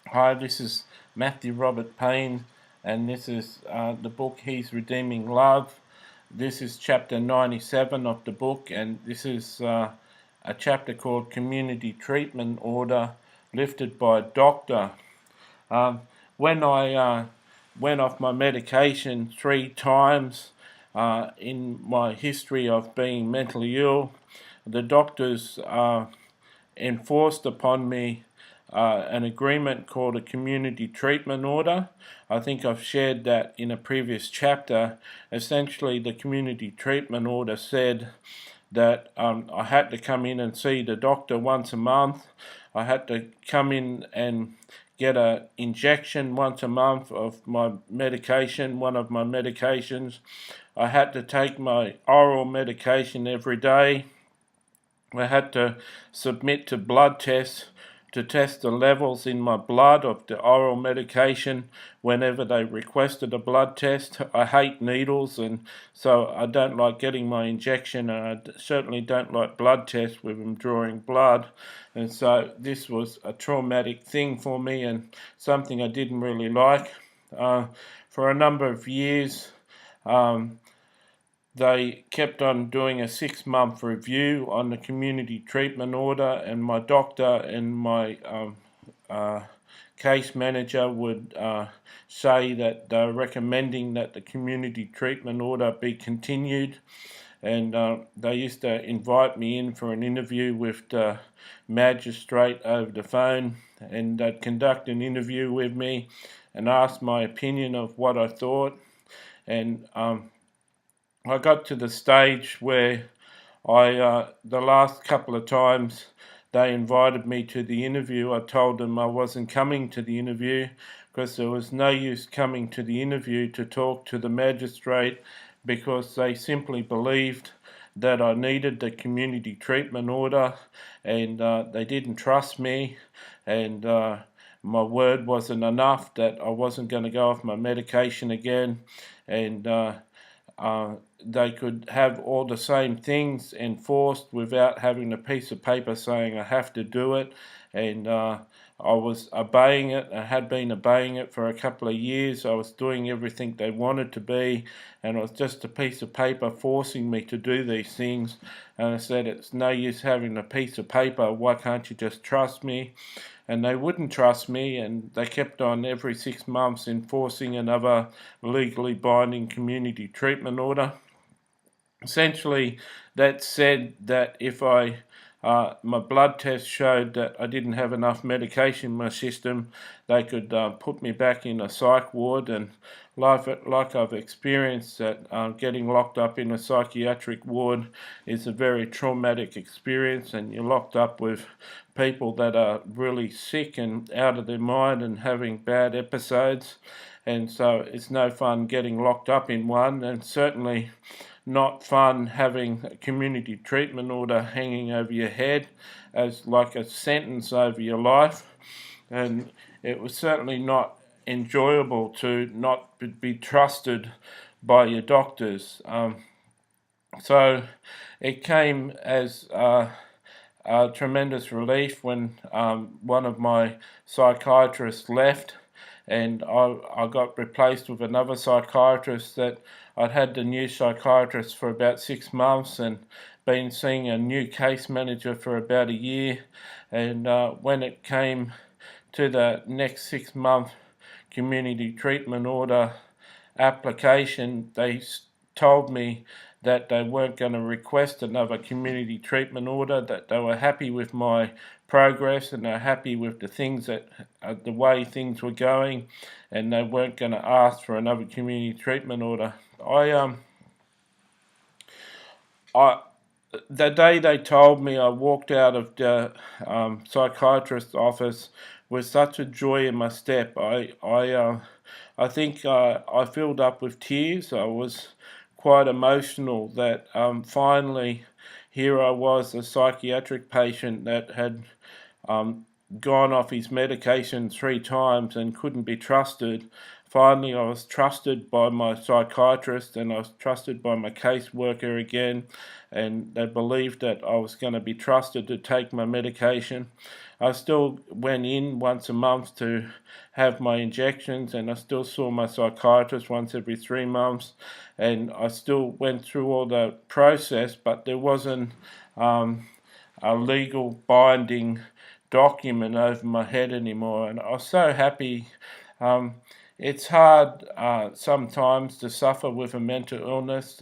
Hi, this is Matthew Robert Payne, and this is the book He's Redeeming Love. This is chapter 97 of the book, and this is a chapter called Community Treatment Order lifted by a doctor. Um, when I went off my medication 3 times in my history of being mentally ill, the doctors enforced upon me an agreement called a community treatment order. I think I've shared that in a previous chapter. Essentially, the community treatment order said that I had to come in and see the doctor once a month. I had to come in and get an injection once a month of my medication, one of my medications. I had to take my oral medication every day. I had to submit to blood tests to test the levels in my blood of the oral medication whenever they requested a blood test. I hate needles, and so I don't like getting my injection, and I certainly don't like blood tests with them drawing blood. And so this was a traumatic thing for me and something I didn't really like. For a number of years, they kept on doing a 6-month review on the community treatment order, and my doctor and my case manager would say that they're recommending that the community treatment order be continued. And they used to invite me in for an interview with the magistrate over the phone, and they'd conduct an interview with me and ask my opinion of what I thought. And I got to the stage where the last couple of times they invited me to the interview, I told them I wasn't coming to the interview because there was no use coming to the interview to talk to the magistrate, because they simply believed that I needed the community treatment order, and they didn't trust me, and my word wasn't enough that I wasn't going to go off my medication again, and they could have all the same things enforced without having a piece of paper saying I have to do it. And I was obeying it. I had been obeying it for a couple of years. I was doing everything they wanted to be, and it was just a piece of paper forcing me to do these things. And I said, it's no use having a piece of paper. Why can't you just trust me? And they wouldn't trust me, and they kept on every 6 months enforcing another legally binding community treatment order. Essentially, that said that if my blood test showed that I didn't have enough medication in my system, they could put me back in a psych ward. And like I've experienced, that getting locked up in a psychiatric ward is a very traumatic experience, and you're locked up with people that are really sick and out of their mind and having bad episodes. And so it's no fun getting locked up in one, and certainly not fun having a community treatment order hanging over your head as like a sentence over your life. And it was certainly not enjoyable to not be trusted by your doctors. So it came as a tremendous relief when one of my psychiatrists left, and I got replaced with another psychiatrist. That I'd had the new psychiatrist for about 6 months and been seeing a new case manager for about a year. And when it came to the next 6-month community treatment order application, they told me that they weren't going to request another community treatment order, that they were happy with my progress and they're happy with the things that the way things were going, and they weren't going to ask for another community treatment order. I the day they told me, I walked out of the psychiatrist's office with such a joy in my step. I think I filled up with tears. I was quite emotional that finally here I was, a psychiatric patient that had gone off his medication 3 times and couldn't be trusted. Finally, I was trusted by my psychiatrist, and I was trusted by my caseworker again, and they believed that I was going to be trusted to take my medication. I still went in once a month to have my injections, and I still saw my psychiatrist once every 3 months, and I still went through all the process, but there wasn't a legal binding document over my head anymore, and I was so happy. It's hard sometimes to suffer with a mental illness.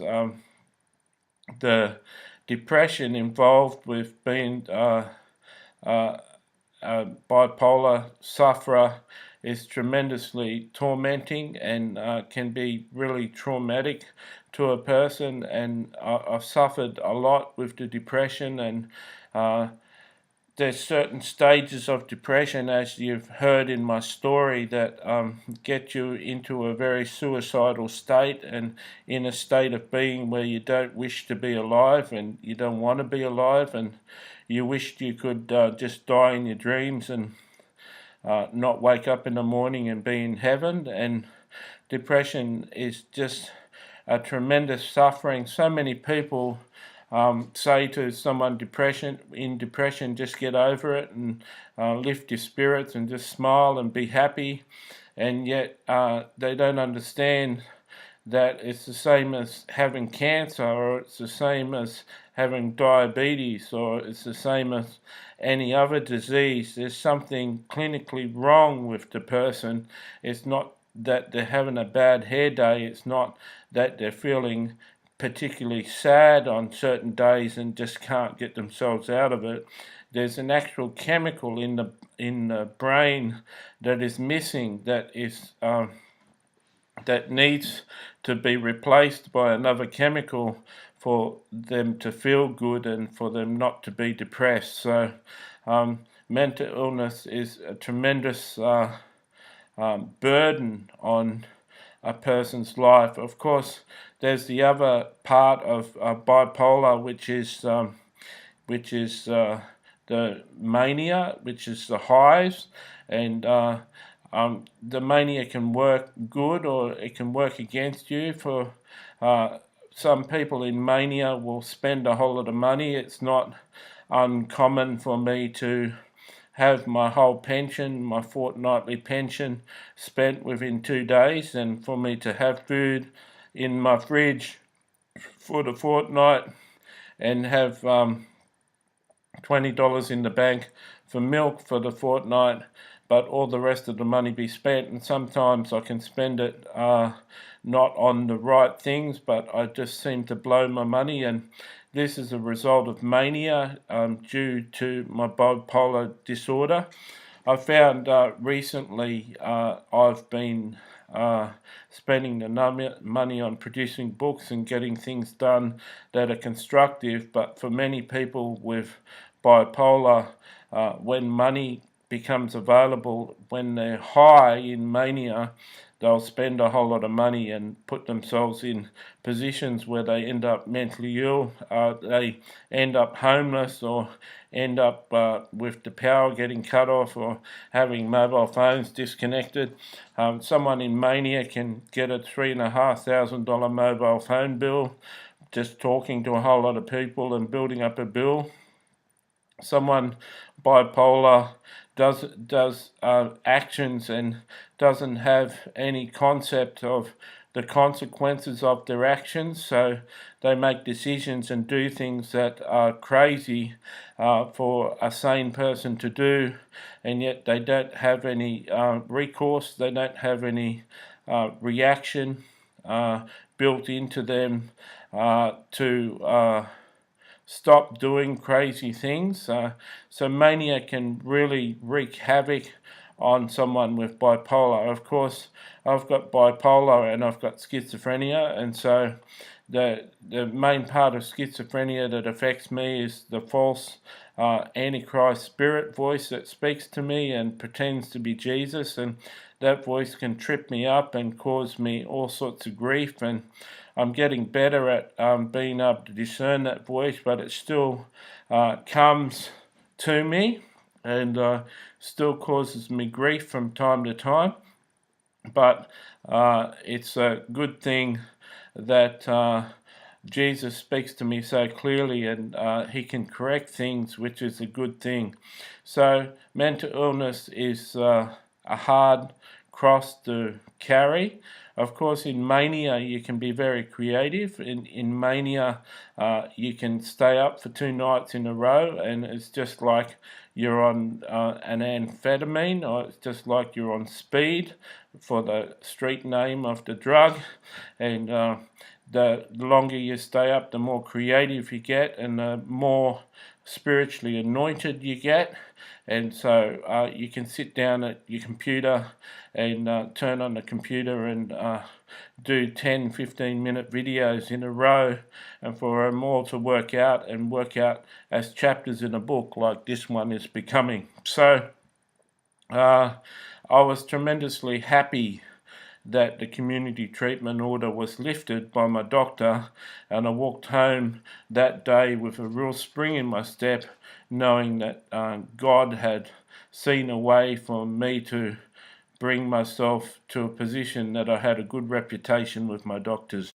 The depression involved with being a bipolar sufferer is tremendously tormenting and can be really traumatic to a person, and I've suffered a lot with the depression, and there's certain stages of depression, as you've heard in my story, that get you into a very suicidal state and in a state of being where you don't wish to be alive and you don't want to be alive, and you wished you could just die in your dreams and not wake up in the morning and be in heaven. And depression is just a tremendous suffering. So many people say to someone in depression, just get over it and lift your spirits and just smile and be happy, and yet they don't understand that it's the same as having cancer, or it's the same as having diabetes, or it's the same as any other disease. There's something clinically wrong with the person. It's not that they're having a bad hair day, it's not that they're feeling particularly sad on certain days and just can't get themselves out of it. There's an actual chemical in the brain that is missing, that needs to be replaced by another chemical for them to feel good and for them not to be depressed. So mental illness is a tremendous burden on a person's life. Of course, there's the other part of bipolar, which is the mania, which is the highs, and the mania can work good or it can work against you. For some people in mania will spend a whole lot of money. It's not uncommon for me to have my whole pension, my fortnightly pension, spent within 2 days, and for me to have food in my fridge for the fortnight and have $20 in the bank for milk for the fortnight, but all the rest of the money be spent. And sometimes I can spend it not on the right things, but I just seem to blow my money, and this is a result of mania due to my bipolar disorder. I found recently I've been spending the money on producing books and getting things done that are constructive, but for many people with bipolar, when money becomes available, when they're high in mania, they'll spend a whole lot of money and put themselves in positions where they end up mentally ill, they end up homeless, or end up with the power getting cut off or having mobile phones disconnected. Someone in mania can get a $3,500 mobile phone bill just talking to a whole lot of people and building up a bill. Someone bipolar does actions and doesn't have any concept of the consequences of their actions, so they make decisions and do things that are crazy for a sane person to do, and yet they don't have any recourse, they don't have any reaction built into them to stop doing crazy things. So mania can really wreak havoc on someone with bipolar. Of course, I've got bipolar and I've got schizophrenia, and so the main part of schizophrenia that affects me is the false Antichrist spirit voice that speaks to me and pretends to be Jesus, and that voice can trip me up and cause me all sorts of grief, and I'm getting better at being able to discern that voice, but it still comes to me, and still causes me grief from time to time, but it's a good thing that Jesus speaks to me so clearly, and he can correct things, which is a good thing. So mental illness is a hard cross to carry. Of course, in Mania, you can be very creative. In Mania, you can stay up for 2 nights in a row, and it's just like you're on an amphetamine, or it's just like you're on speed, for the street name of the drug. And the longer you stay up, the more creative you get, and the more spiritually anointed you get. And so you can sit down at your computer and turn on the computer and do 10-15 minute videos in a row, and for them all to work out as chapters in a book like this one is becoming. So I was tremendously happy that the community treatment order was lifted by my doctor, and I walked home that day with a real spring in my step, knowing that God had seen a way for me to bring myself to a position that I had a good reputation with my doctors.